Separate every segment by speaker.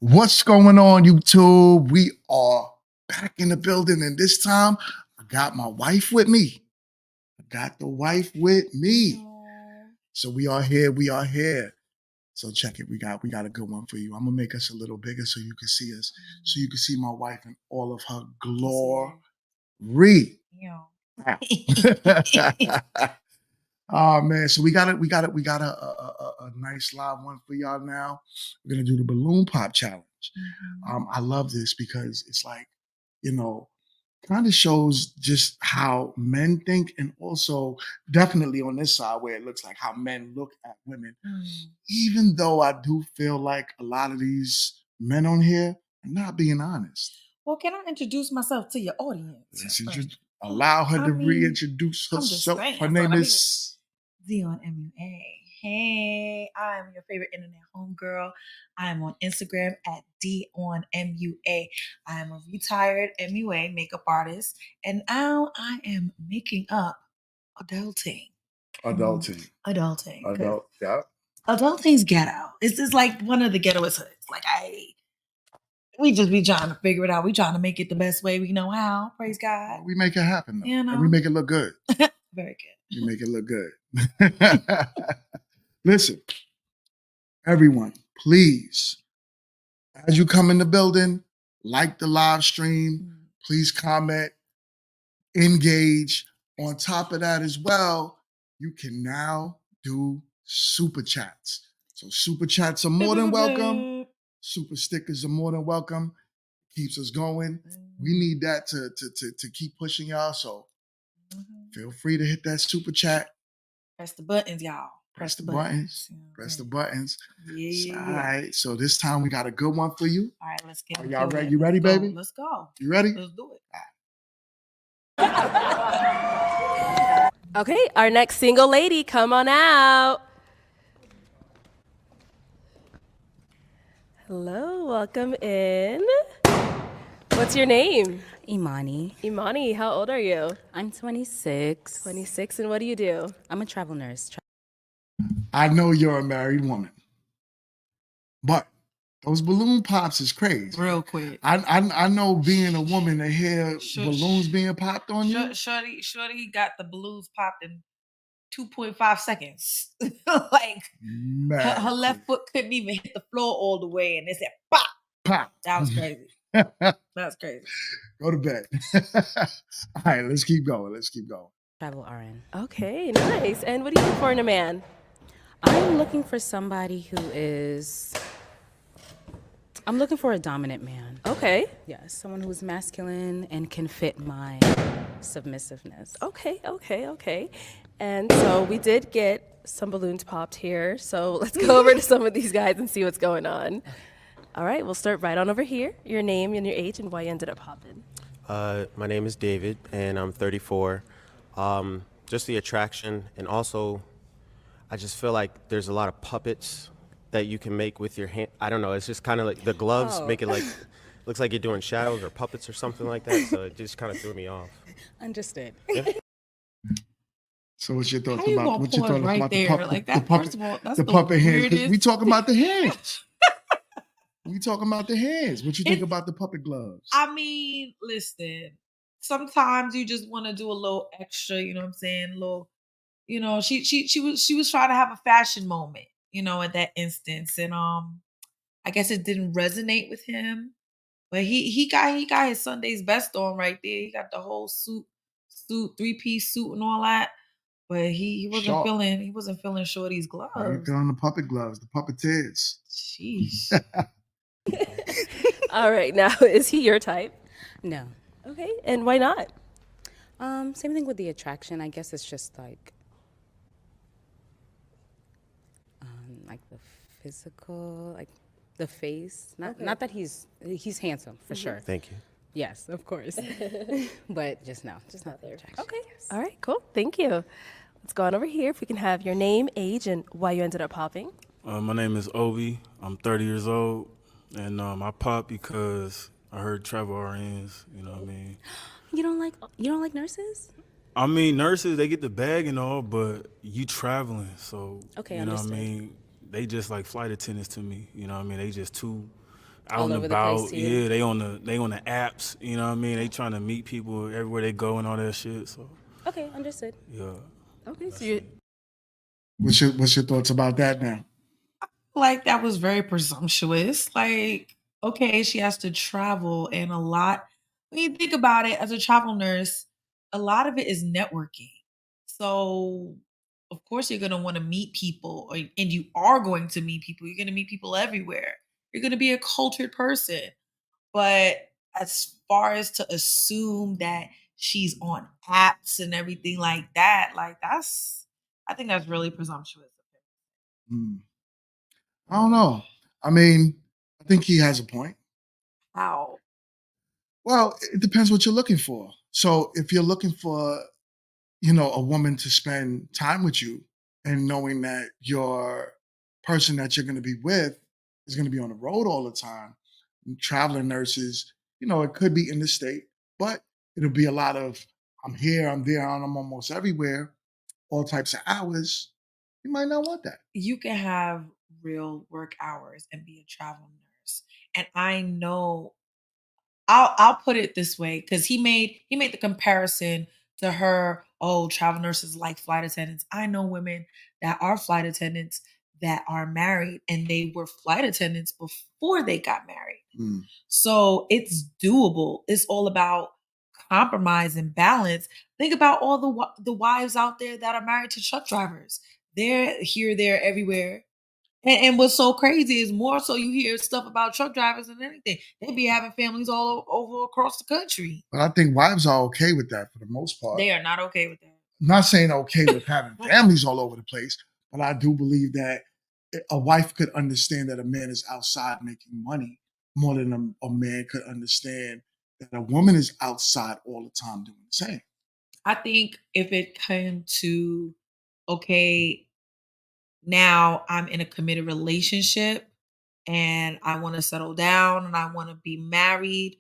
Speaker 1: What's going on, YouTube? We are back in the building, and this time I got my wife with me. So we are here. So check it. We got a good one for you. I'm gonna make us a little bigger so you can see us, so you can see my wife in all of her glory. Oh man, so we got a nice live one for y'all now. We're gonna do the balloon pop challenge. I love this because it's like, kind of shows just how men think, and also definitely on this side where it looks like how men look at women. Even though I do feel like a lot of these men on here are not being honest.
Speaker 2: Well, can I introduce myself to your audience?
Speaker 1: Allow her to reintroduce herself. Her name is
Speaker 2: Zion MUA. Hey, I'm your favorite internet homegirl. I am on Instagram at DonMUA. I am a retired MUA makeup artist, and now I am making up adulting.
Speaker 1: Yeah.
Speaker 2: Adulting's ghetto. It's just like one of the ghettoest hoods. Like we just be trying to figure it out. We trying to make it the best way we know how. Praise God.
Speaker 1: We make it happen, though. And we make it look good.
Speaker 2: Very good.
Speaker 1: You make it look good. Listen, everyone, please, as you come in the building, like the live stream, please comment, engage. On top of that as well, you can now do super chats. So super chats are more than welcome. Super stickers are more than welcome. Keeps us going. We need that to keep pushing y'all. So feel free to hit that super chat.
Speaker 2: Press the buttons, y'all.
Speaker 1: Press the buttons. Press the buttons. Yeah. All right. So this time we got a good one for you.
Speaker 2: All right, let's get it.
Speaker 1: Y'all ready? You ready, baby?
Speaker 2: Let's go.
Speaker 1: You ready?
Speaker 2: Let's do it.
Speaker 3: Okay, our next single lady, come on out. Hello, welcome in. What's your name?
Speaker 4: Imani.
Speaker 3: Imani, how old are you?
Speaker 4: I'm 26.
Speaker 3: 26, and what do you do?
Speaker 4: I'm a travel nurse.
Speaker 1: I know you're a married woman, but those balloon pops is crazy.
Speaker 2: Real quick.
Speaker 1: I know being a woman to hear balloons being popped on you.
Speaker 2: Shorty got the balloons popped in 2.5 seconds. Like her left foot couldn't even hit the floor all the way, and it said pop.
Speaker 1: Pop.
Speaker 2: That was crazy. That's crazy.
Speaker 1: Go to bed. All right, let's keep going.
Speaker 4: Travel RN.
Speaker 3: Okay, nice. And what do you look for in a man?
Speaker 4: I'm looking for somebody who I'm looking for a dominant man.
Speaker 3: Okay.
Speaker 4: Yes, someone who's masculine and can fit my submissiveness.
Speaker 3: Okay. And so we did get some balloons popped here. So let's go over to some of these guys and see what's going on. All right, we'll start right on over here. Your name and your age and why you ended up popping.
Speaker 5: My name is David, and I'm 34. Just the attraction, and also I just feel like there's a lot of puppets that you can make with your hand. I don't know, it's just kind of like the gloves make it like, looks like you're doing shadows or puppets or something like that, so it just kind of threw me off.
Speaker 4: Understood.
Speaker 5: Yeah.
Speaker 1: So what's your thoughts
Speaker 2: How you
Speaker 1: about
Speaker 2: gonna pull it right there like that? First of all, that's the
Speaker 1: puppet hands?
Speaker 2: weirdest.
Speaker 1: Because we talking about the hands. What you think about the puppet gloves?
Speaker 2: I mean, listen. Sometimes you just want to do a little extra. You know what I'm saying? A little. You know, she was trying to have a fashion moment. You know, at that instance, and I guess it didn't resonate with him. But he got his Sunday's best on right there. He got the whole suit, 3-piece suit and all that. But he wasn't feeling Shorty's gloves.
Speaker 1: How you feeling the puppet gloves, the puppeteers?
Speaker 2: Jeez.
Speaker 3: All right, now is he your type?
Speaker 4: No.
Speaker 3: Okay, and why not?
Speaker 4: Same thing with the attraction. I guess it's just like the physical, like the face. Not that he's handsome for sure.
Speaker 5: Thank you.
Speaker 4: Yes, of course. But just not the attraction.
Speaker 3: Okay. All right, cool. Thank you. Let's go on over here. If we can have your name, age, and why you ended up popping.
Speaker 6: My name is Obi. I'm 30 years old, and I popped because I heard travel RNs. You know what I mean?
Speaker 4: You don't like nurses?
Speaker 6: I mean, nurses, they get the bag and all, but you traveling, so
Speaker 4: okay,
Speaker 6: you know
Speaker 4: understood.
Speaker 6: what I mean? They just like flight attendants to me. You know what I mean? They just too out
Speaker 3: All
Speaker 6: and
Speaker 3: over the place
Speaker 6: about.
Speaker 3: too.
Speaker 6: Yeah, they on the apps. You know what I mean? They trying to meet people everywhere they go and all that shit. So
Speaker 3: Okay, understood.
Speaker 6: yeah.
Speaker 3: Okay, so you're
Speaker 1: What's your thoughts about that now?
Speaker 2: Like that was very presumptuous. Like, okay, she has to travel and a lot when you think about it as a travel nurse, a lot of it is networking. So of course you're gonna want to meet people and you are going to meet people. You're gonna meet people everywhere. You're gonna be a cultured person. But as far as to assume that she's on apps and everything like that's I think that's really presumptuous.
Speaker 1: Hmm. I don't know. I mean, I think he has a point.
Speaker 2: How?
Speaker 1: Well, it depends what you're looking for. So if you're looking for, a woman to spend time with you and knowing that your person that you're going to be with is going to be on the road all the time, traveling nurses, it could be in the state, but it'll be a lot of I'm here, I'm there, I'm almost everywhere, all types of hours. You might not want that.
Speaker 2: You can have real work hours and be a travel nurse. And I know I'll put it this way because he made the comparison to her, oh, travel nurses like flight attendants. I know women that are flight attendants that are married and they were flight attendants before they got married.
Speaker 1: Mm.
Speaker 2: So it's doable. It's all about compromise and balance. Think about all the wives out there that are married to truck drivers. They're here, there, everywhere. And what's so crazy is more so you hear stuff about truck drivers than anything. They be having families all over across the country.
Speaker 1: But I think wives are okay with that for the most part.
Speaker 2: They are not okay with that.
Speaker 1: I'm not saying okay with having families all over the place, but I do believe that a wife could understand that a man is outside making money more than a man could understand that a woman is outside all the time doing the same.
Speaker 2: I think if it came to, okay, now I'm in a committed relationship and I want to settle down and I want to be married,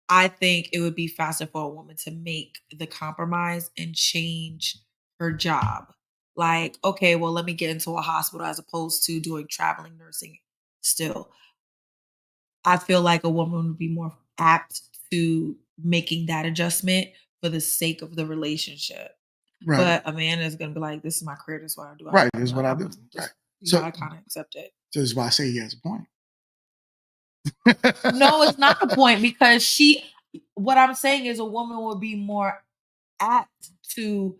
Speaker 2: I think it would be faster for a woman to make the compromise and change her job. Like, okay, well, let me get into a hospital as opposed to doing traveling nursing still. I feel like a woman would be more apt to making that adjustment for the sake of the relationship.
Speaker 1: Right.
Speaker 2: But a man is going to be like, this is my career. This is what I do.
Speaker 1: Right. This is what I do. Right.
Speaker 2: You
Speaker 1: So,
Speaker 2: gotta kind of accept it.
Speaker 1: so this is why I say he has a point.
Speaker 2: No, it's not the point because what I'm saying is a woman would be more apt to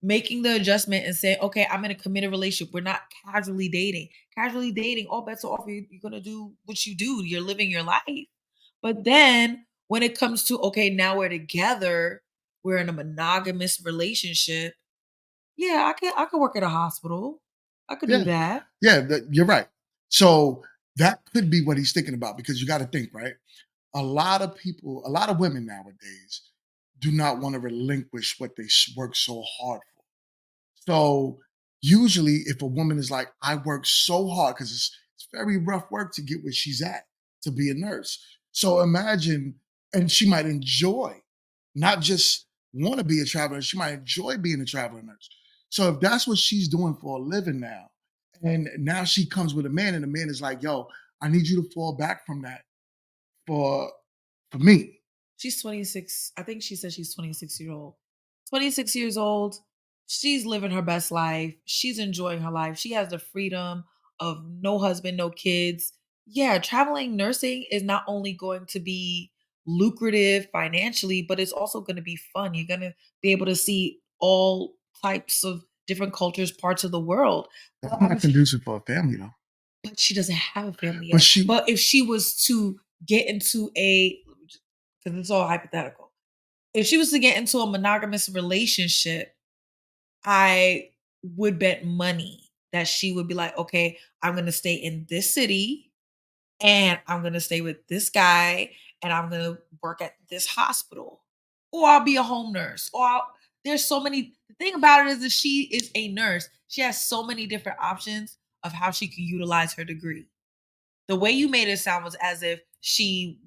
Speaker 2: making the adjustment and saying, okay, I'm in a committed relationship. We're not casually dating. Casually dating, all bets are off. You're going to do what you do. You're living your life. But then when it comes to, okay, now we're together, we're in a monogamous relationship. Yeah, I could work at a hospital. I could do
Speaker 1: Yeah.
Speaker 2: that.
Speaker 1: Yeah, you're right. So that could be what he's thinking about because you got to think, right? A lot of people, a lot of women nowadays do not want to relinquish what they work so hard for. So usually, if a woman is like, I work so hard because it's very rough work to get where she's at to be a nurse. So imagine, and she might enjoy, not just want to be a traveler, she might enjoy being a traveler nurse. So if that's what she's doing for a living now, and now she comes with a man, and the man is like, yo, I need you to fall back from that for for me.
Speaker 2: She's 26. I think she said she's 26 years old. 26 years old. She's living her best life. She's enjoying her life. She has the freedom of no husband, no kids. Yeah, traveling nursing is not only going to be lucrative financially, but it's also going to be fun. You're going to be able to see all types of different cultures, parts of the world.
Speaker 1: That's not conducive for a family, though.
Speaker 2: But she doesn't have a family
Speaker 1: But
Speaker 2: yet. But if she was to get into because it's all hypothetical. If she was to get into a monogamous relationship, I would bet money that she would be like, okay, I'm going to stay in this city and I'm going to stay with this guy and I'm going to work at this hospital or I'll be a home nurse there's so many. The thing about it is that she is a nurse. She has so many different options of how she can utilize her degree. The way you made it sound was as if she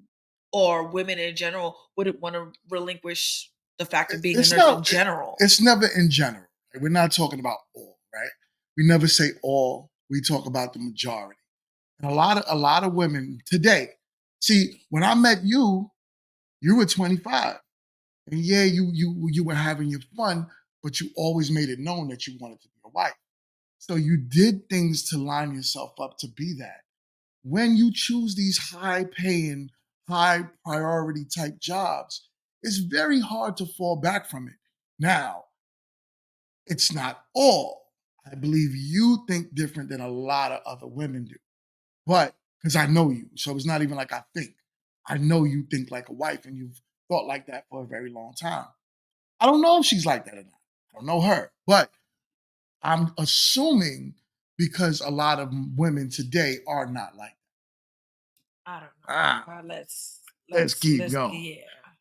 Speaker 2: or women in general wouldn't want to relinquish the fact of being a nurse in general.
Speaker 1: It's never in general. Right? We're not talking about all, right? We never say all. We talk about the majority. And a lot of women today. See, when I met you, you were 25. And yeah, you were having your fun, but you always made it known that you wanted to be a wife. So you did things to line yourself up to be that. When you choose these high paying, high priority type jobs, it's very hard to fall back from it. Now, it's not all. I believe you think different than a lot of other women do. But because I know you, so it's not even like I think. I know you think like a wife and you've thought like that for a very long time. I don't know if she's like that or not. I don't know her, but I'm assuming because a lot of women today are not like
Speaker 2: I don't know.
Speaker 1: Ah.
Speaker 2: Let's
Speaker 1: keep going.
Speaker 2: Yeah.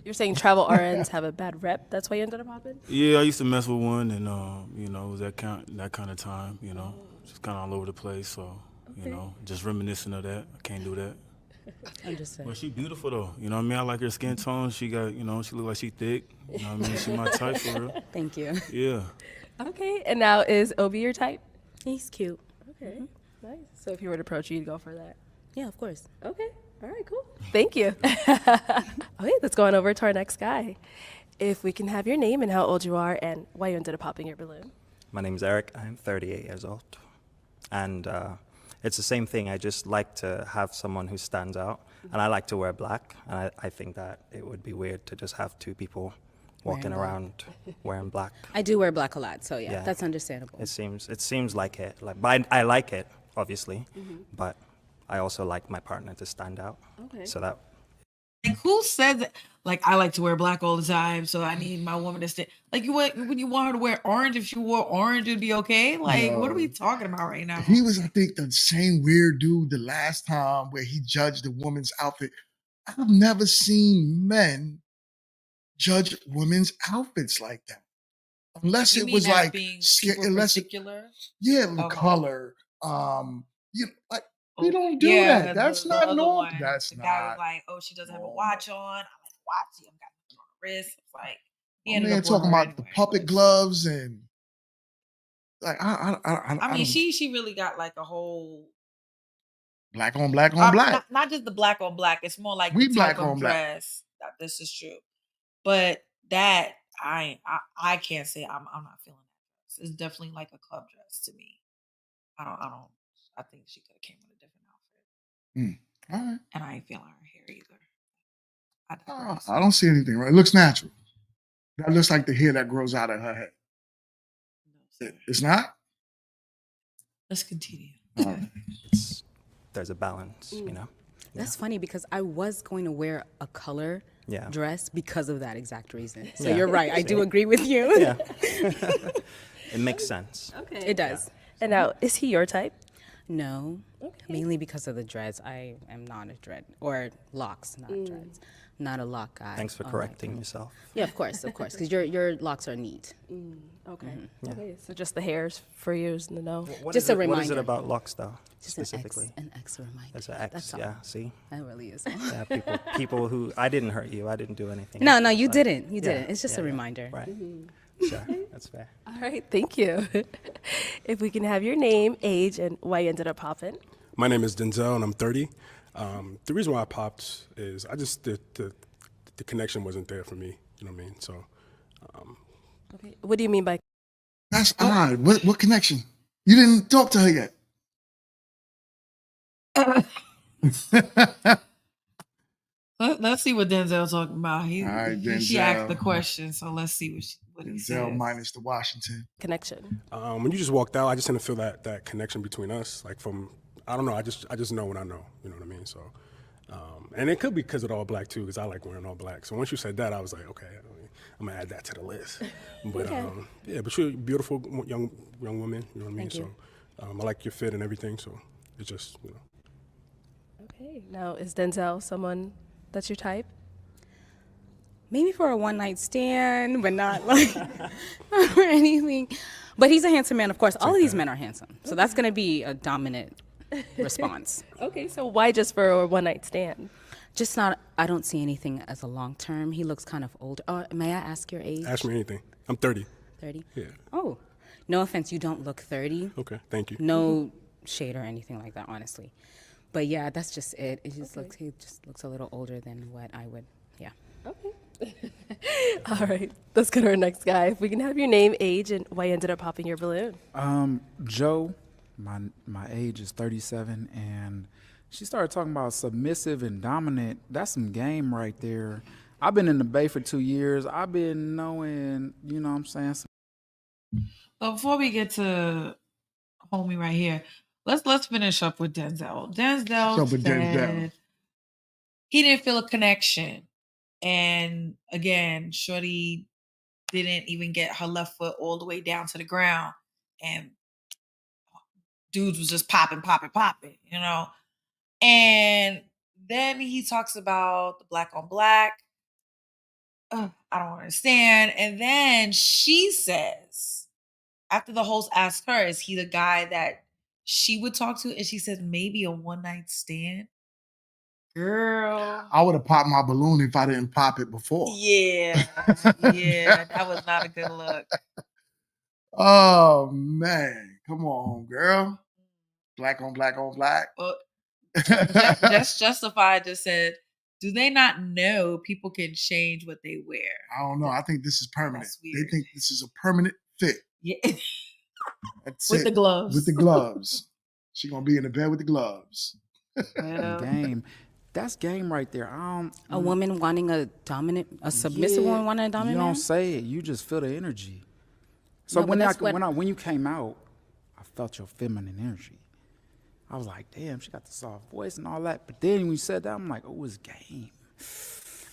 Speaker 3: You're saying travel RNs have a bad rep. That's why you ended up hopping?
Speaker 6: Yeah, I used to mess with one, and you know, it was that kind of time. You know, just kind of all over the place. So you know, just reminiscent of that. I can't do that.
Speaker 4: Understood.
Speaker 6: But she beautiful though. You know what I mean? I like her skin tone. She got, you know, she look like she thick. You know what I mean? She my type for real.
Speaker 4: Thank you.
Speaker 6: Yeah.
Speaker 3: Okay. And now is Obi your type?
Speaker 4: He's cute.
Speaker 3: Okay. Nice. So if you were to approach you, you'd go for that.
Speaker 4: Yeah, of course.
Speaker 3: Okay. All right, cool. Thank you. Okay, let's go on over to our next guy. If we can have your name and how old you are and why you ended up popping your balloon.
Speaker 7: My name's Eric. I'm 38 years old. And it's the same thing. I just like to have someone who stands out. And I like to wear black. And I think that it would be weird to just have two people walking around wearing black.
Speaker 4: I do wear black a lot, so yeah,
Speaker 7: Yeah.
Speaker 4: that's understandable.
Speaker 7: It seems like it. Like, but I like it, obviously. But I also like my partner to stand out.
Speaker 3: Okay.
Speaker 7: So that
Speaker 2: Like, who said that? Like, I like to wear black all the time, so I need my woman to stay. Like, when you want her to wear orange, if she wore orange, it'd be okay. Like, what are we talking about right now?
Speaker 1: He was, I think, the same weird dude the last time where he judged a woman's outfit. I've never seen men judge women's outfits like that. Unless
Speaker 2: You
Speaker 1: it
Speaker 2: mean
Speaker 1: was
Speaker 2: as
Speaker 1: like,
Speaker 2: being
Speaker 1: sca-
Speaker 2: super
Speaker 1: unless it,
Speaker 2: particular?
Speaker 1: yeah, the
Speaker 2: Okay.
Speaker 1: color. Like, we don't do that. That's
Speaker 2: the
Speaker 1: not
Speaker 2: other
Speaker 1: normal.
Speaker 2: one,
Speaker 1: That's
Speaker 2: the guy was
Speaker 1: not.
Speaker 2: like, "Oh, she doesn't have a
Speaker 1: normal.
Speaker 2: watch on." I'm like, "Watch? You haven't got nothing on her wrist." It's like he
Speaker 1: My
Speaker 2: ended
Speaker 1: man
Speaker 2: up on
Speaker 1: talking
Speaker 2: her
Speaker 1: about the
Speaker 2: anyway.
Speaker 1: puppet gloves and like
Speaker 2: I mean,
Speaker 1: don't-
Speaker 2: she really got like a whole
Speaker 1: black on black on black.
Speaker 2: not just the black on black. It's more like
Speaker 1: We
Speaker 2: the
Speaker 1: black
Speaker 2: type of
Speaker 1: on black.
Speaker 2: dress. This is true, but that I can't say I'm not feeling that dress. It's definitely like a club dress to me. I don't. I think she could have came with a different outfit,
Speaker 1: All right.
Speaker 2: and I ain't feeling her hair either. I
Speaker 1: Oh,
Speaker 2: digress.
Speaker 1: I don't see anything right. It looks natural. That looks like the hair that grows out of her head.
Speaker 2: No, sir.
Speaker 1: It's not?
Speaker 2: Let's continue.
Speaker 1: All right.
Speaker 7: there's a balance, you know?
Speaker 4: That's funny because I was going to wear a color
Speaker 7: Yeah.
Speaker 4: dress because of that exact reason. So
Speaker 7: Yeah.
Speaker 4: you're right. I do agree with you.
Speaker 7: Yeah. It makes sense.
Speaker 3: Okay.
Speaker 4: It does.
Speaker 3: And now, is he your type?
Speaker 4: No, mainly because of the dreads. I am not a dread, or locks, not dreads. Not a lock guy.
Speaker 7: Thanks for
Speaker 4: Oh my
Speaker 7: correcting
Speaker 4: goodness.
Speaker 7: yourself.
Speaker 4: Yeah, of course, because your locks are neat.
Speaker 3: Okay. Okay. So just the hairs for you is the no.
Speaker 7: What
Speaker 4: Just
Speaker 7: is
Speaker 4: a
Speaker 7: it, What is it
Speaker 4: reminder.
Speaker 7: about locks, though,
Speaker 4: Just
Speaker 7: specifically?
Speaker 4: an X reminder.
Speaker 7: There's an X,
Speaker 4: That's all.
Speaker 7: yeah, see?
Speaker 4: That really is.
Speaker 7: Yeah, people who, I didn't hurt you, I didn't do anything.
Speaker 4: No, you
Speaker 7: But-
Speaker 4: didn't. You
Speaker 7: yeah,
Speaker 4: didn't. It's just
Speaker 7: yeah,
Speaker 4: a
Speaker 7: yeah,
Speaker 4: reminder.
Speaker 7: Right. Sure, that's fair.
Speaker 3: All right. Thank you. If we can have your name, age, and why you ended up popping.
Speaker 8: My name is Denzel, and I'm 30. The reason why I popped is I just the connection wasn't there for me. You know what I mean? So
Speaker 3: Okay. What do you mean by?
Speaker 1: That's odd. What connection? You didn't talk to her yet.
Speaker 2: Let's see what Denzel's talking about.
Speaker 1: All right,
Speaker 2: She
Speaker 1: Denzel.
Speaker 2: asked the question, so let's see what he says.
Speaker 1: Denzel minus the Washington.
Speaker 3: Connection.
Speaker 8: when you just walked out, I just didn't feel that connection between us. Like from I don't know. I just know what I know. You know what I mean? So and it could be because of the all black too, because I like wearing all black. So once you said that, I was like, okay, I'm gonna add that to the list. But yeah, but you're a beautiful young woman. You know what I mean?
Speaker 4: Thank you.
Speaker 8: So I like your fit and everything. So it's just
Speaker 3: Okay. Now, is Denzel someone that's your type?
Speaker 4: Maybe for a one night stand, but not like not for anything. But he's a handsome man, of course. All of these men are handsome, so that's gonna be a dominant response.
Speaker 3: Okay. So why just for a one night stand?
Speaker 4: Just not. I don't see anything as a long term. He looks kind of older. May I ask your age?
Speaker 8: ask me anything. I'm 30.
Speaker 4: 30.
Speaker 8: Yeah.
Speaker 4: Oh, no offense. You don't look 30.
Speaker 8: Okay. Thank you.
Speaker 4: No shade or anything like that, honestly. But yeah, that's just it. He just looks a little older than what I would. Yeah.
Speaker 3: Okay. All right. Let's go to our next guy. If we can have your name, age, and why you ended up popping your balloon.
Speaker 9: Joe, my age is 37, and she started talking about submissive and dominant. That's some game right there. I've been in the Bay for 2 years. I've been knowing, you know what I'm saying?
Speaker 2: So before we get to homie right here, let's finish up with Denzel. Denzel said he didn't feel a connection. And again, Shorty didn't even get her left foot all the way down to the ground. And dudes was just popping, you know? And then he talks about the black on black. I don't understand. And then she says, after the host asked her, is he the guy that she would talk to? And she said, maybe a one night stand. Girl.
Speaker 1: I would have popped my balloon if I didn't pop it before.
Speaker 2: Yeah. Yeah. That was not a good look.
Speaker 1: Oh, man. Come on, girl. Black on black on black.
Speaker 2: Well, just Justified just said, do they not know people can change what they wear?
Speaker 1: I don't know. I think this is permanent.
Speaker 2: That's
Speaker 1: They
Speaker 2: weird.
Speaker 1: think this is a permanent fit.
Speaker 2: Yeah.
Speaker 1: That's
Speaker 2: With
Speaker 1: it.
Speaker 2: the gloves.
Speaker 1: With the gloves. She gonna be in the bed with the gloves.
Speaker 2: Well,
Speaker 9: Game. That's game right there.
Speaker 4: A woman wanting a submissive woman wanting a dominant
Speaker 9: You
Speaker 4: man?
Speaker 9: don't say it. You just feel the energy. So
Speaker 4: No, but that's
Speaker 9: when you came out, I felt your feminine energy. I was like, damn, she got the soft voice and all that. But then when you said that, I'm like, oh, it's game.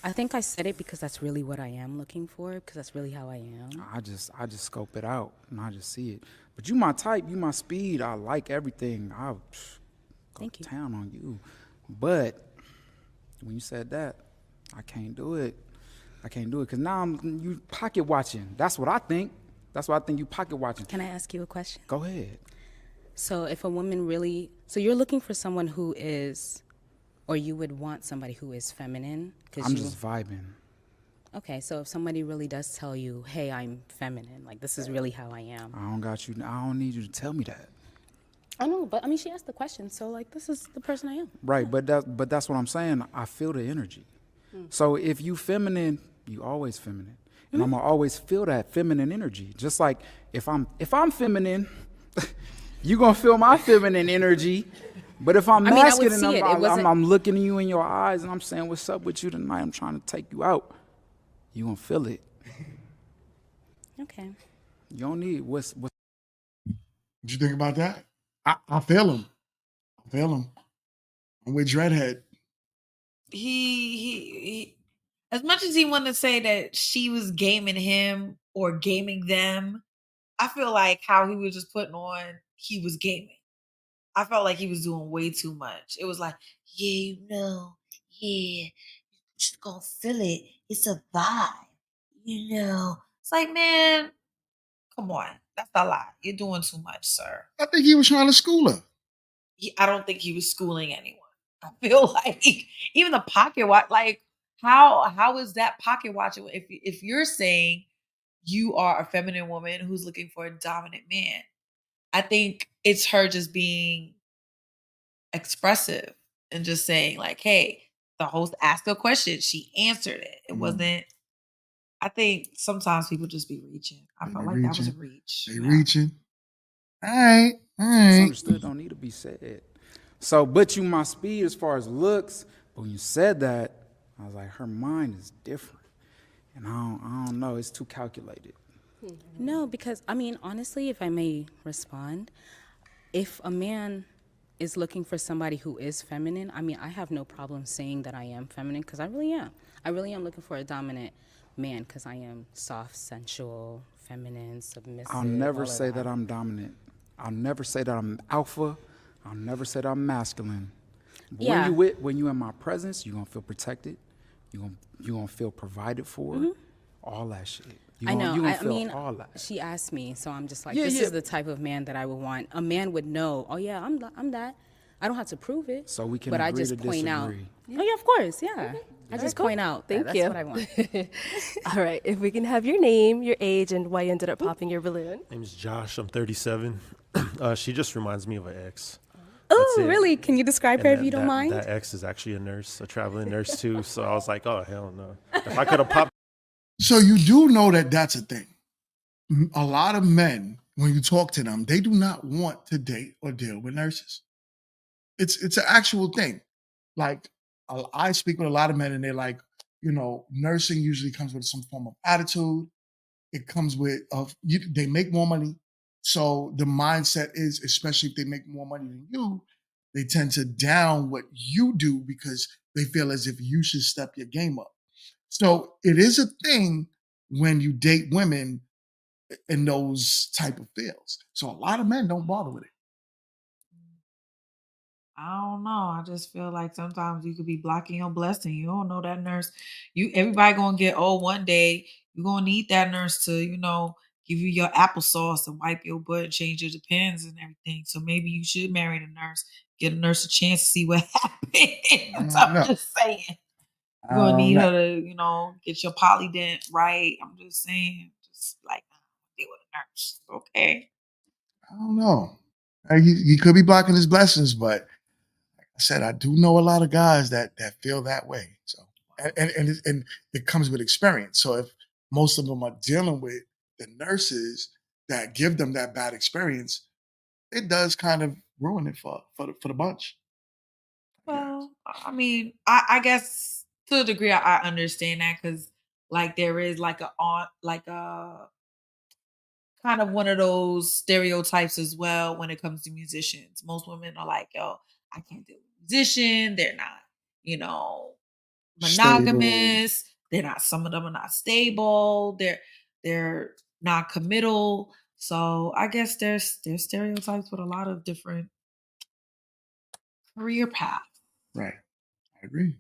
Speaker 4: I think I said it because that's really what I am looking for, because that's really how I am.
Speaker 9: I just scope it out and I just see it. But you my type, you my speed. I like everything. I go
Speaker 4: Thank
Speaker 9: to
Speaker 4: you.
Speaker 9: town on you. But when you said that, I can't do it. I can't do it because now you pocket watching. That's what I think. That's what I think you pocket watching.
Speaker 4: Can I ask you a question?
Speaker 9: Go ahead.
Speaker 4: So if a woman really, so you're looking for someone who is, or you would want somebody who is feminine?
Speaker 9: I'm just vibing.
Speaker 4: Okay, so if somebody really does tell you, hey, I'm feminine, like this is really how I am.
Speaker 9: I don't got you. I don't need you to tell me that.
Speaker 4: I know, but I mean, she asked the question, so like this is the person I am.
Speaker 9: Right, but that's what I'm saying. I feel the energy. So if you feminine, you always feminine. And I'm gonna always feel that feminine energy. Just like if I'm feminine, you gonna feel my feminine energy. But if I'm
Speaker 4: I mean, I would
Speaker 9: masculine,
Speaker 4: see it. It wasn't-
Speaker 9: I'm looking you in your eyes and I'm saying, what's up with you tonight? I'm trying to take you out. You gonna feel it.
Speaker 4: Okay.
Speaker 9: You don't need what's
Speaker 1: What you think about that? I feel him. I feel him. I'm with Dreadhead.
Speaker 2: he as much as he wanted to say that she was gaming him or gaming them, I feel like how he was just putting on, he was gaming. I felt like he was doing way too much. It was like, yeah, you just gonna feel it. It's a vibe, It's like, man, come on. That's a lot. You're doing too much, sir.
Speaker 1: I think he was trying to school her.
Speaker 2: I don't think he was schooling anyone. I feel like even the pocket watch, like how is that pocket watching? If you're saying you are a feminine woman who's looking for a dominant man, I think it's her just being expressive and just saying like, hey, the host asked a question, she answered it. It wasn't. I think sometimes people just be reaching. I felt like that was a reach.
Speaker 1: They reaching. All right.
Speaker 9: misunderstood don't need to be said. So, but you my speed as far as looks. But when you said that, I was like, her mind is different, and I don't know. It's too calculated.
Speaker 4: No, because I mean, honestly, if I may respond, if a man is looking for somebody who is feminine, I mean, I have no problem saying that I am feminine because I really am. I really am looking for a dominant man because I am soft, sensual, feminine, submissive.
Speaker 9: I'll never say that I'm dominant. I'll never say that I'm alpha. I'll never say that I'm masculine. But
Speaker 4: Yeah.
Speaker 9: when you in my presence, you're gonna feel protected. You're gonna feel provided for. All that shit.
Speaker 4: I know.
Speaker 9: You gonna
Speaker 4: I
Speaker 9: feel
Speaker 4: mean,
Speaker 9: all that.
Speaker 4: she asked me, so I'm just like,
Speaker 9: Yeah,
Speaker 4: this
Speaker 9: yeah.
Speaker 4: is the type of man that I would want. A man would know, oh yeah, I'm that. I don't have to prove it.
Speaker 9: So we can
Speaker 4: but I
Speaker 9: agree
Speaker 4: just
Speaker 9: to
Speaker 4: point out.
Speaker 9: disagree.
Speaker 4: Oh yeah, of course, yeah. I just point out.
Speaker 3: Thank
Speaker 4: That's
Speaker 3: you.
Speaker 4: what I want.
Speaker 3: All right. If we can have your name, your age, and why you ended up popping your balloon.
Speaker 10: Name's Josh. I'm 37. She just reminds me of an ex.
Speaker 4: Oh,
Speaker 5: it.
Speaker 4: really? Can you describe her
Speaker 5: And
Speaker 4: if you don't mind?
Speaker 5: that ex is actually a nurse, a traveling nurse too. So I was like, oh hell no. If I could have popped.
Speaker 1: So you do know that that's a thing. A lot of men, when you talk to them, they do not want to date or deal with nurses. It's an actual thing. Like I speak with a lot of men, and they're like, nursing usually comes with some form of attitude. It comes with they make more money, so the mindset is, especially if they make more money than you, they tend to down what you do because they feel as if you should step your game up. So it is a thing when you date women in those type of fields. So a lot of men don't bother with it.
Speaker 2: I don't know. I just feel like sometimes you could be blocking your blessing. You don't know that nurse. Everybody gonna get old one day. You're gonna need that nurse to, give you your applesauce and wipe your butt, change your depends and everything. So maybe you should marry the nurse, get a nurse a chance to see what happens. I'm
Speaker 1: No,
Speaker 2: just saying.
Speaker 1: I
Speaker 2: You're gonna
Speaker 1: don't
Speaker 2: need
Speaker 1: know.
Speaker 2: her to, get your polydent right. I'm just saying, just like deal with a nurse. Okay.
Speaker 1: I don't know. He could be blocking his blessings, but I said I do know a lot of guys that feel that way. So and it comes with experience. So if most of them are dealing with the nurses that give them that bad experience, it does kind of ruin it for the bunch.
Speaker 2: Well, I mean, I guess to a degree I understand that because like there is like a kind of one of those stereotypes as well when it comes to musicians. Most women are like, yo, I can't deal with a musician. They're not, you know,
Speaker 1: Stable.
Speaker 2: monogamous. They're not. Some of them are not stable. They're not committal. So I guess there's stereotypes with a lot of different career paths.
Speaker 1: Right. I agree.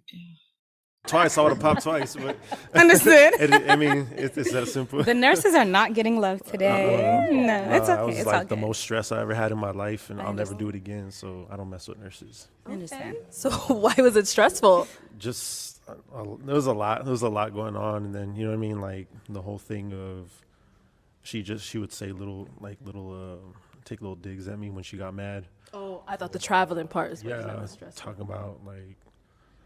Speaker 5: Twice, I would have popped twice, but
Speaker 4: Understood.
Speaker 5: I mean, it's that simple.
Speaker 4: The nurses are not getting love today. No, it's
Speaker 5: That
Speaker 4: okay.
Speaker 5: was
Speaker 4: It's
Speaker 5: like
Speaker 4: all
Speaker 5: the
Speaker 4: good.
Speaker 5: most stress I ever had in my life, and I'll never do it again. So I don't mess with nurses.
Speaker 4: I understand.
Speaker 3: So why was it stressful?
Speaker 5: Just there was a lot. There was a lot going on, and then you know what I mean, like the whole thing of she would say take little digs at me when she got mad.
Speaker 3: Oh, I thought the traveling part is what
Speaker 5: Yeah,
Speaker 3: was stressful.
Speaker 5: talking about like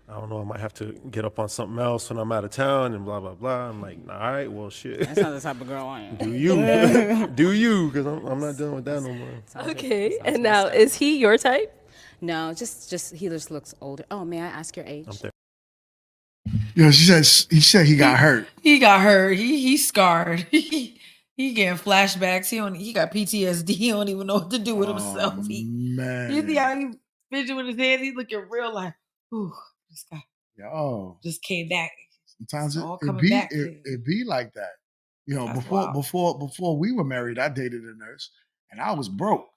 Speaker 5: I don't know, I might have to get up on something else when I'm out of town and blah blah blah. I'm like, all right, well shit.
Speaker 4: That's not the type of girl I am.
Speaker 5: Do you? Do you? Because I'm not dealing with that no more.
Speaker 3: Okay, and now is he your type?
Speaker 4: No, just he just looks older. Oh, may I ask your age?
Speaker 1: He said he got hurt.
Speaker 2: He got hurt. He's scarred. He getting flashbacks. He got PTSD. He don't even know what to do with himself.
Speaker 1: Oh,
Speaker 2: You
Speaker 1: man.
Speaker 2: see how he fidgeting with his hands? He's looking real like, ooh, this guy
Speaker 1: Yo.
Speaker 2: just came back.
Speaker 1: Sometimes
Speaker 2: It's all
Speaker 1: it
Speaker 2: coming
Speaker 1: be
Speaker 2: back to you.
Speaker 1: it be like that.
Speaker 2: That's wild.
Speaker 1: Before we were married, I dated a nurse and I was broke.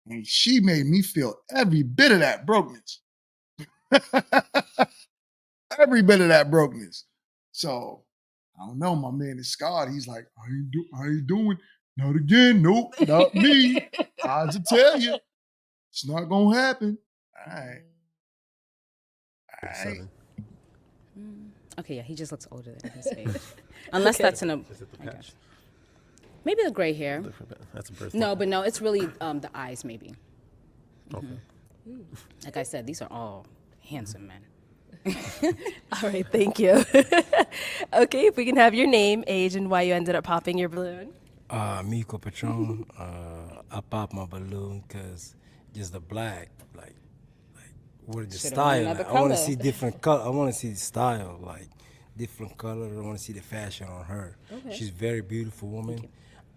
Speaker 1: And she made me feel every bit of that brokenness. Every bit of that brokenness. So I don't know. My man is scarred. He's like, how you doing? Not again. Nope, not me. I just tell you, it's not gonna happen. All right. All right.
Speaker 5: 7.
Speaker 4: Okay, yeah, he just looks older than his age. Unless that's in a. I got you. Maybe the gray hair.
Speaker 5: That's a birth.
Speaker 4: No, but no, it's really the eyes, maybe.
Speaker 5: Okay.
Speaker 4: Like I said, these are all handsome men.
Speaker 3: All right, thank you. Okay, if we can have your name, age, and why you ended up popping your balloon.
Speaker 10: Miko Patron. I popped my balloon because just the black, like what the
Speaker 4: Should've worn
Speaker 10: style.
Speaker 4: another
Speaker 10: I want
Speaker 4: color.
Speaker 10: to see different color. I want to see the style, like different color. I want to see the fashion on her.
Speaker 4: Okay.
Speaker 10: She's a very beautiful woman.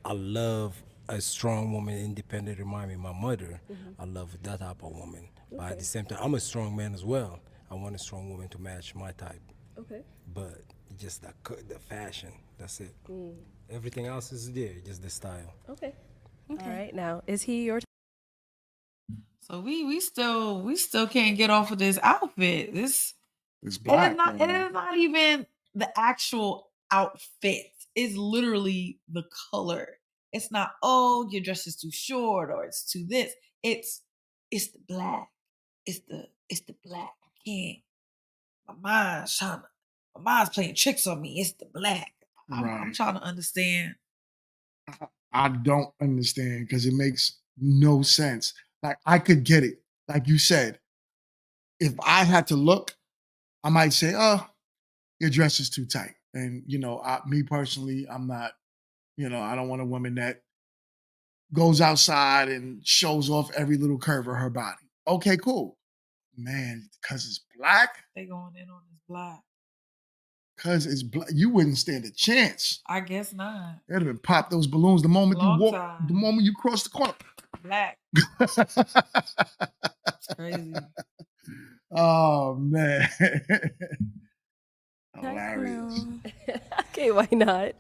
Speaker 10: I love a strong woman, independent. Remind me of my mother. I love that type of woman. But at the same time, I'm a strong man as well. I want a strong woman to match my type.
Speaker 3: Okay.
Speaker 10: But just the fashion, that's it. Everything else is there, just the style.
Speaker 3: Okay. All right, now is he your type?
Speaker 2: So we still can't get off of this outfit.
Speaker 1: It's
Speaker 2: It
Speaker 1: black.
Speaker 2: is not even the actual outfit. It's literally the color. It's not, oh, your dress is too short or it's too this. It's the black. It's the black. I can't. My mind's playing tricks on me. It's the black. I'm
Speaker 1: Right.
Speaker 2: trying to understand.
Speaker 1: I don't understand because it makes no sense. Like I could get it. like you said, if I had to look, I might say, "Oh, your dress is too tight." And me personally, I'm not. I don't want a woman that goes outside and shows off every little curve of her body. Okay, cool. Man, because it's black.
Speaker 2: They going in on this black.
Speaker 1: Because it's black, you wouldn't stand a chance.
Speaker 2: I guess not.
Speaker 1: They'd have been popped those balloons the moment
Speaker 2: Long
Speaker 1: you walk,
Speaker 2: time.
Speaker 1: the moment you cross the corner.
Speaker 2: Black. It's crazy.
Speaker 1: Oh man.
Speaker 4: Can I
Speaker 1: Hilarious.
Speaker 4: know?
Speaker 3: Okay, why not?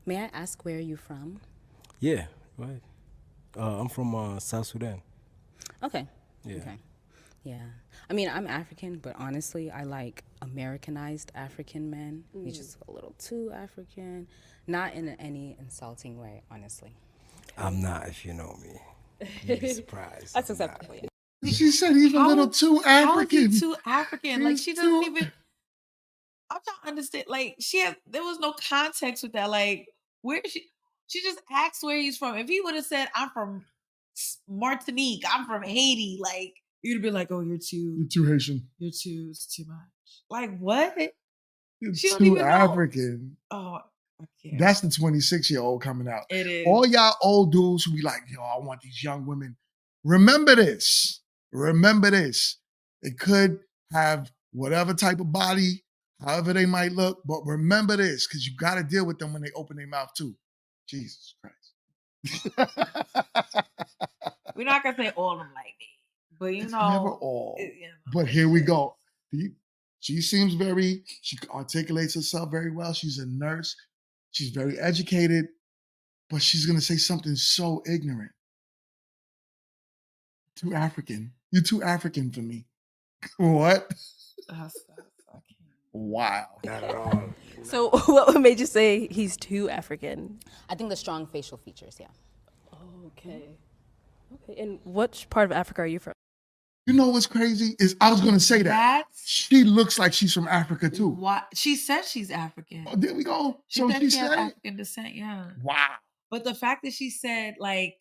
Speaker 4: May I ask where you're from?
Speaker 10: Yeah, right. I'm from South Sudan.
Speaker 4: Okay.
Speaker 10: Yeah.
Speaker 4: Okay. Yeah. I mean, I'm African, but honestly, I like Americanized African men. He's just a little too African. Not in any insulting way, honestly.
Speaker 10: I'm not, if you know me. You'd be surprised.
Speaker 4: That's
Speaker 10: I'm not.
Speaker 4: acceptable.
Speaker 1: She said he's a little too
Speaker 2: How is
Speaker 1: African.
Speaker 2: he too African? Like
Speaker 1: He's
Speaker 2: she doesn't
Speaker 1: too-
Speaker 2: even. I'm trying to understand. Like there was no context with that. Like where she just asked where he's from. If he would have said, "I'm from Martinique," "I'm from Haiti," like you'd have been like, "Oh, you're
Speaker 1: You're too Haitian.
Speaker 2: it's too much." Like what?
Speaker 1: You're
Speaker 2: She don't
Speaker 1: too
Speaker 2: even know.
Speaker 1: African.
Speaker 2: Oh, I can't.
Speaker 1: That's the 26-year-old coming out.
Speaker 2: It is.
Speaker 1: All y'all old dudes who be like, "Yo, I want these young women." Remember this. Remember this. It could have whatever type of body, however they might look, but remember this, because you got to deal with them when they open their mouth too. Jesus Christ.
Speaker 2: We're not gonna say all of them like that, but
Speaker 1: It's never all.
Speaker 2: you know.
Speaker 1: But here we go. She articulates herself very well. She's a nurse. She's very educated, but she's going to say something so ignorant. Too African. You're too African for me. What?
Speaker 2: I can't.
Speaker 1: Wow.
Speaker 8: Not at all.
Speaker 3: So what made you say he's too African?
Speaker 4: I think the strong facial features, yeah.
Speaker 3: Okay. Okay. And which part of Africa are you from?
Speaker 1: You know what's crazy is I was going to say that.
Speaker 2: That's
Speaker 1: She looks like she's from Africa too.
Speaker 2: why she said she's African.
Speaker 1: Oh, there we go.
Speaker 2: She
Speaker 1: So
Speaker 2: said
Speaker 1: she
Speaker 2: she has
Speaker 1: said it.
Speaker 2: African descent, yeah.
Speaker 1: Wow.
Speaker 2: But the fact that she said like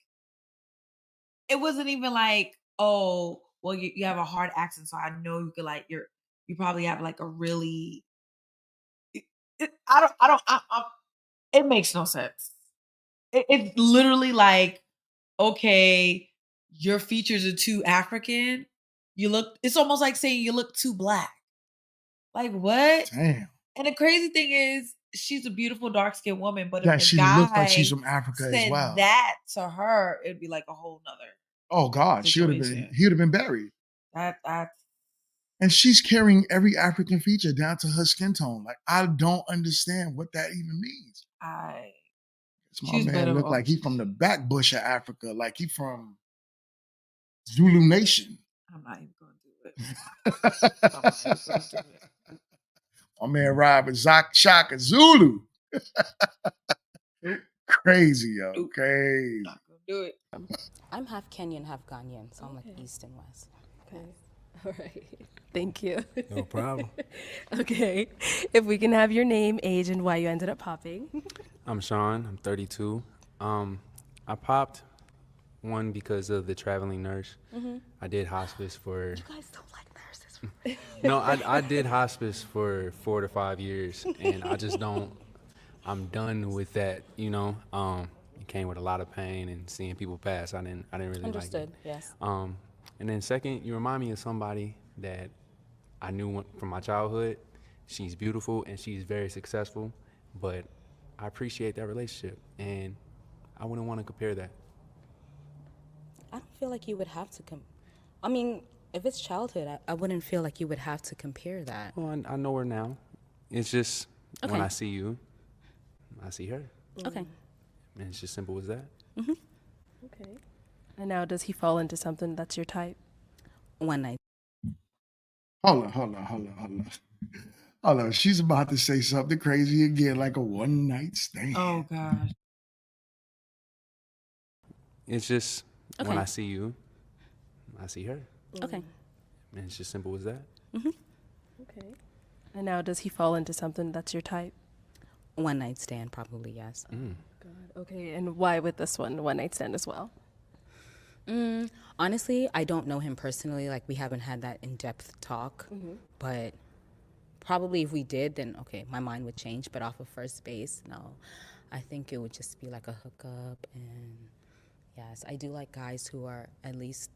Speaker 2: it wasn't even like, oh, well, you have a hard accent, so I know you could like you probably have like a really. It makes no sense. It's literally like, okay, your features are too African. It's almost like saying you look too black. Like what?
Speaker 1: Damn.
Speaker 2: And the crazy thing is, she's a beautiful dark skinned woman, but
Speaker 1: That
Speaker 2: if
Speaker 1: she
Speaker 2: the guy
Speaker 1: looks like she's from Africa as
Speaker 2: said
Speaker 1: well.
Speaker 2: that to her, it'd be like a whole nother.
Speaker 1: Oh God, he would have been buried.
Speaker 2: That's
Speaker 1: And she's carrying every African feature down to her skin tone. Like, I don't understand what that even means. My
Speaker 2: she's
Speaker 1: man
Speaker 2: better
Speaker 1: look
Speaker 2: off.
Speaker 1: like he from the back bush of Africa, like he from Zulu Nation.
Speaker 2: I'm not even gonna do it. I'm not even gonna do it.
Speaker 1: My man Rob is Shaka Zulu. Crazy, yo.
Speaker 2: Nope.
Speaker 1: Crazy.
Speaker 2: Not gonna do it.
Speaker 4: I'm half Kenyan, half Ghanaian, so I'm like East and West.
Speaker 3: Okay. All right. Thank you.
Speaker 10: No problem.
Speaker 3: Okay. If we can have your name, age, and why you ended up popping.
Speaker 11: I'm Sean. I'm 32. I popped one because of the traveling nurse. I did hospice for.
Speaker 3: You guys don't like nurses.
Speaker 11: No, I did hospice for 4 to 5 years, and I just don't. I'm done with that. It came with a lot of pain and seeing people pass. I didn't really
Speaker 4: Understood,
Speaker 11: like it.
Speaker 4: yes.
Speaker 11: And then second, you remind me of somebody that I knew from my childhood. She's beautiful and she's very successful, but I appreciate that relationship, and I wouldn't want to compare that.
Speaker 4: I don't feel like you would have to I mean, if it's childhood, I wouldn't feel like you would have to compare that.
Speaker 11: Well, I know her now. It's just when
Speaker 4: Okay.
Speaker 11: I see you, I see her.
Speaker 4: Okay.
Speaker 11: And it's just simple as that.
Speaker 3: Okay. And now, does he fall into something that's your type?
Speaker 4: One night.
Speaker 1: Hold on. She's about to say something crazy again, like a one-night stand.
Speaker 2: Oh gosh.
Speaker 11: It's just when
Speaker 4: Okay.
Speaker 11: I see you, I see her.
Speaker 4: Okay.
Speaker 11: And it's just simple as that.
Speaker 3: Okay. And now, does he fall into something that's your type?
Speaker 4: One night stand, probably, yes.
Speaker 3: God. Okay. And why with this one night stand as well?
Speaker 4: Honestly, I don't know him personally. Like, we haven't had that in-depth talk. But probably if we did, then okay, my mind would change. But off of first base, no. I think it would just be like a hookup. And yes, I do like guys who are at least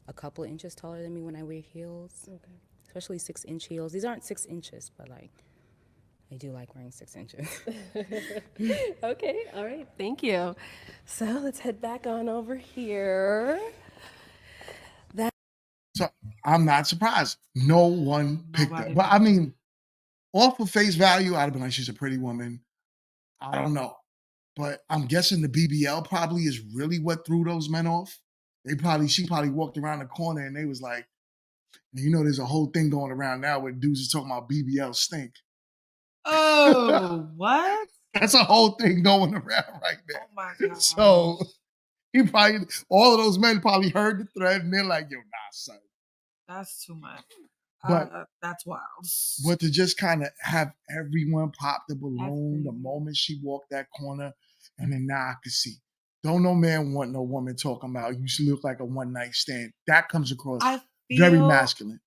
Speaker 4: a couple of inches taller than me when I wear heels. Okay. Especially 6-inch heels. These aren't 6 inches, but like, I do like wearing 6 inches.
Speaker 3: Okay, all right, thank you. So let's head back on over here.
Speaker 1: So I'm not surprised. No one picked her.
Speaker 2: Nobody
Speaker 1: But I
Speaker 2: picked
Speaker 1: mean, off of face value, I'd have been like, she's a pretty woman. I don't know. But I'm guessing the BBL probably is really what threw those men off. She probably walked around the corner and they was like, you know, there's a whole thing going around now where dudes are talking about BBL stink.
Speaker 2: Oh, what?
Speaker 1: That's a whole thing going around right now.
Speaker 2: Oh my God.
Speaker 1: So all of those men probably heard the thread and they're like, yo, nah, son.
Speaker 2: That's too much.
Speaker 1: But
Speaker 2: That's wild.
Speaker 1: But to just kind of have everyone pop the balloon the
Speaker 2: crazy.
Speaker 1: moment she walked that corner, and then now I could see. Don't no man want no woman talking about you look like a one-night stand. That comes across
Speaker 2: I
Speaker 1: very
Speaker 2: feel
Speaker 1: masculine.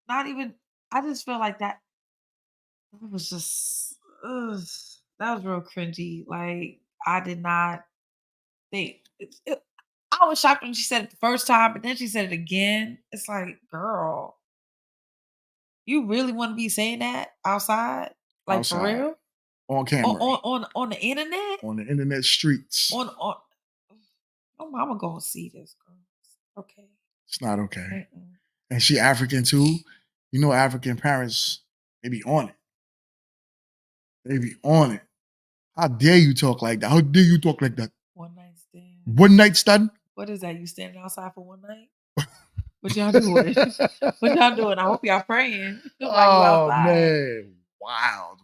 Speaker 2: not even. I just feel like that was just. That was real cringy. Like I did not think. I was shocked when she said it the first time, but then she said it again. It's like, girl, you really want to be saying that outside, like for
Speaker 1: Outside,
Speaker 2: real,
Speaker 1: on camera,
Speaker 2: on the internet,
Speaker 1: on the internet streets.
Speaker 2: on. Oh, mama gonna see this, girl. Okay.
Speaker 1: It's not okay. And she African too. You know, African parents, they be on it. They be on it. How dare you talk like that? How dare you talk like that?
Speaker 2: One night stand.
Speaker 1: One night stand?
Speaker 2: What is that? You standing outside for one night? What y'all doing? What y'all doing? I hope y'all praying while you outside.
Speaker 1: Man. Wild.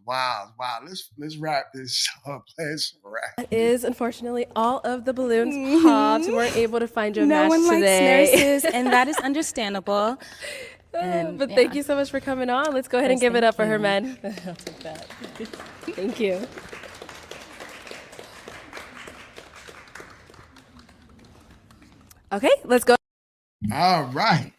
Speaker 1: Let's wrap this up.
Speaker 3: That is unfortunately all of the balloons popped. We weren't able to find you a
Speaker 4: No
Speaker 3: match
Speaker 4: one
Speaker 3: today.
Speaker 4: likes nurses, and that is understandable.
Speaker 3: But thank you so much for coming on. Let's go ahead and give it up for her, men. I'll take that. Thank you. Okay, let's go.
Speaker 1: All right.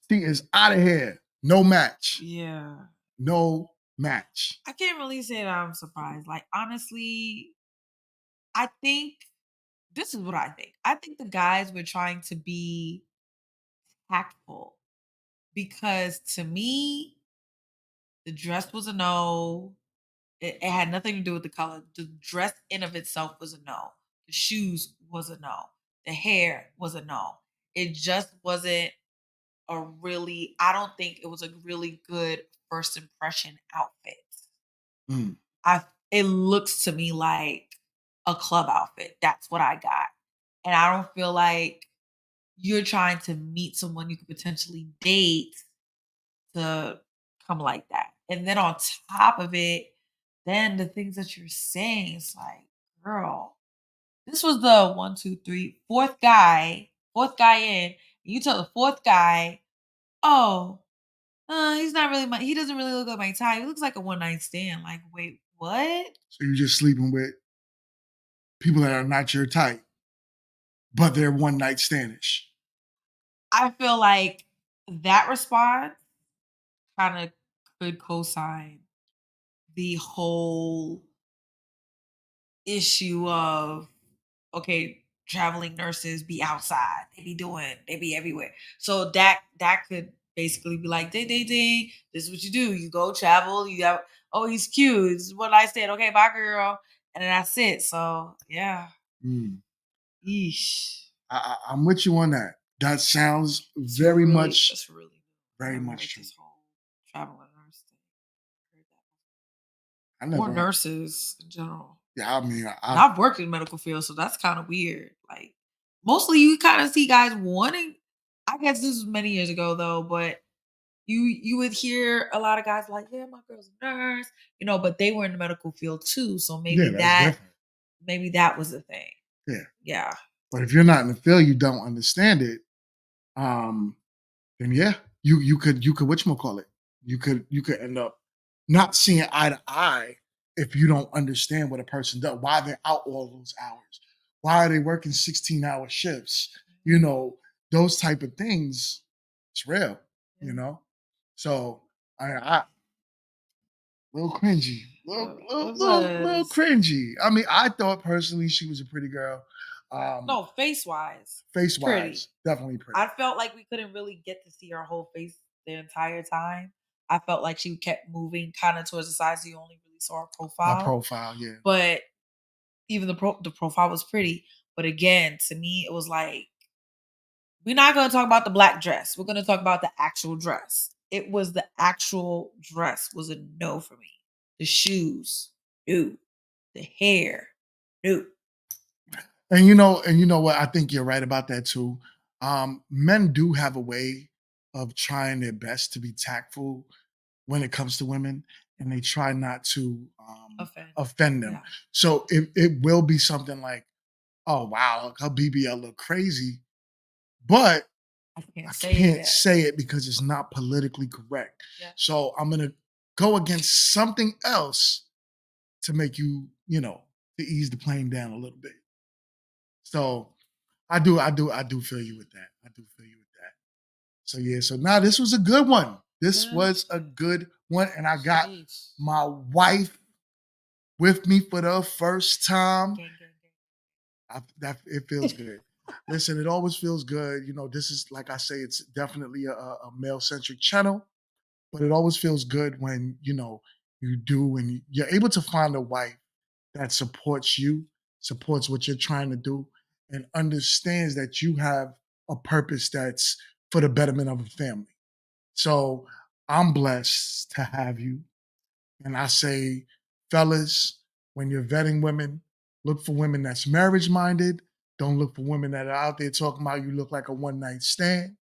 Speaker 1: She is out of here. No match.
Speaker 2: Yeah.
Speaker 1: No match.
Speaker 2: I can't really say that I'm surprised. Like, honestly, I think this is what I think. I think the guys were trying to be tactful because to me, the dress was a no. It had nothing to do with the color. The dress in of itself was a no. The shoes was a no. The hair was a no. It just wasn't I don't think it was a really good first impression outfit.
Speaker 1: Mm.
Speaker 2: It looks to me like a club outfit. That's what I got. And I don't feel like you're trying to meet someone you could potentially date to come like that. And then on top of it, then the things that you're saying, it's like, girl, this was the 1, 2, 3, fourth guy in. You tell the fourth guy, oh, he's not really he doesn't really look like my type. He looks like a one night stand. Like, wait, what?
Speaker 1: So you're just sleeping with people that are not your type, but they're one night standish.
Speaker 2: I feel like that response kind of could co-sign the whole issue of, okay, traveling nurses be outside. They be everywhere. So that could basically be like, ding, ding, ding. This is what you do. You go travel. You have, oh, he's cute. This is what I said. Okay, bye, girl. And then that's it. So, yeah. Yeesh.
Speaker 1: I'm with you on that. That sounds very much true.
Speaker 2: This whole traveling nurse thing.
Speaker 1: Or
Speaker 2: nurses in general.
Speaker 1: Yeah, I mean,
Speaker 2: I've worked in the medical field, so that's kind of weird. Like, mostly you kind of see guys wanting. I guess this was many years ago though, but you would hear a lot of guys like, yeah, my girl's a nurse, but they were in the medical field too, so maybe that was the thing. Yeah.
Speaker 1: But if you're not in the field, you don't understand it. Then yeah, you could whatchamacallit. You could end up not seeing eye to eye if you don't understand what a person does, why they're out all those hours, why are they working 16-hour shifts, you know, those type of things. It's real, you know. So I little cringy, little cringy. I mean, I thought personally she was a pretty girl.
Speaker 2: No, face wise,
Speaker 1: Face
Speaker 2: pretty.
Speaker 1: wise, definitely pretty.
Speaker 2: I felt like we couldn't really get to see her whole face the entire time. I felt like she kept moving kind of towards the side, so you only really saw her profile.
Speaker 1: My profile, yeah.
Speaker 2: But even the profile was pretty. But again, to me, it was like, we're not going to talk about the black dress. We're going to talk about the actual dress. It was the actual dress was a no for me. The shoes, no. The hair, no.
Speaker 1: And you know what? I think you're right about that too. Men do have a way of trying their best to be tactful when it comes to women, and they try not to offend them.
Speaker 2: Yeah.
Speaker 1: So it will be something like, oh wow, her BBL look crazy, but
Speaker 2: I can't
Speaker 1: say it because it's not politically correct.
Speaker 2: Yeah.
Speaker 1: So I'm gonna go against something else to make you, to ease the plane down a little bit. So I do feel you with that. I do feel you with that. So yeah, so now this was a good one. This was a good one, and I got my wife with me for the first time. It feels good. Listen, it always feels good. This is, like I say, it's definitely a male-centric channel, but it always feels good when, you do and you're able to find a wife that supports you, supports what you're trying to do, and understands that you have a purpose that's for the betterment of a family. So I'm blessed to have you. And I say, fellas, when you're vetting women, look for women that's marriage minded. Don't look for women that are out there talking about you look like a one night stand.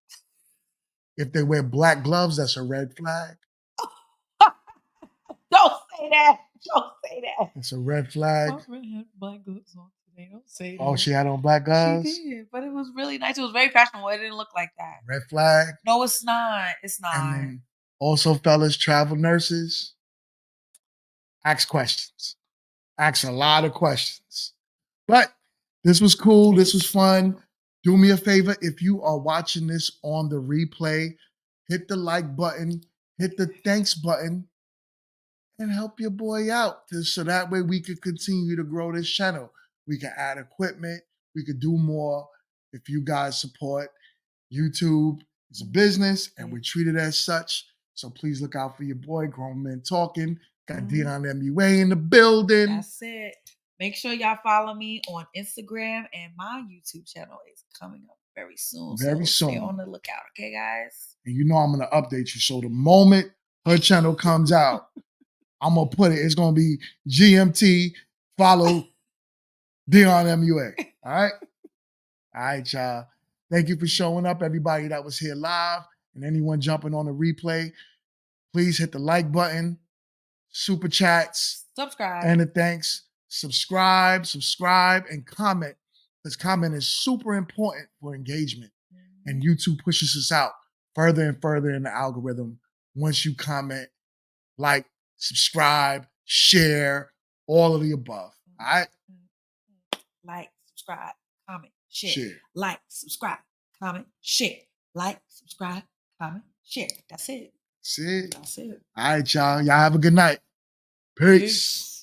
Speaker 1: If they wear black gloves, that's a red flag.
Speaker 2: Don't say that. Don't say that.
Speaker 1: It's a red flag.
Speaker 2: My friend had black gloves on today. Don't say that.
Speaker 1: Oh, she had on black gloves?
Speaker 2: She did, but it was really nice. It was very fashionable. It didn't look like that.
Speaker 1: Red flag.
Speaker 2: No, it's not. It's not.
Speaker 1: And then also, fellas, travel nurses, ask questions. Ask a lot of questions. But this was cool. This was fun. Do me a favor. If you are watching this on the replay, hit the like button, hit the thanks button, and help your boy out. So that way we could continue to grow this channel. We can add equipment. We could do more if you guys support. YouTube is a business, and we treat it as such. So please look out for your boy, Grown Men Talking. Got Dion MUA in the building.
Speaker 2: That's it. Make sure y'all follow me on Instagram, and my YouTube channel is coming up very soon.
Speaker 1: Very soon.
Speaker 2: Stay on the lookout, okay, guys?
Speaker 1: And you know I'm going to update you. So the moment her channel comes out, I'm going to put it. It's going to be GMT, follow Dion MUA. All right? All right, y'all. Thank you for showing up, everybody that was here live, and anyone jumping on the replay. Please hit the like button, super chats,
Speaker 2: subscribe,
Speaker 1: and the thanks. Subscribe, and comment, because comment is super important for engagement. And YouTube pushes us out further and further in the algorithm once you comment, like, subscribe, share, all of the above. All right?
Speaker 2: Like, subscribe, comment, share. Like, subscribe, comment, share. Like, subscribe, comment, share. That's it.
Speaker 1: That's it.
Speaker 2: That's it.
Speaker 1: All right, y'all. Y'all have a good night. Peace.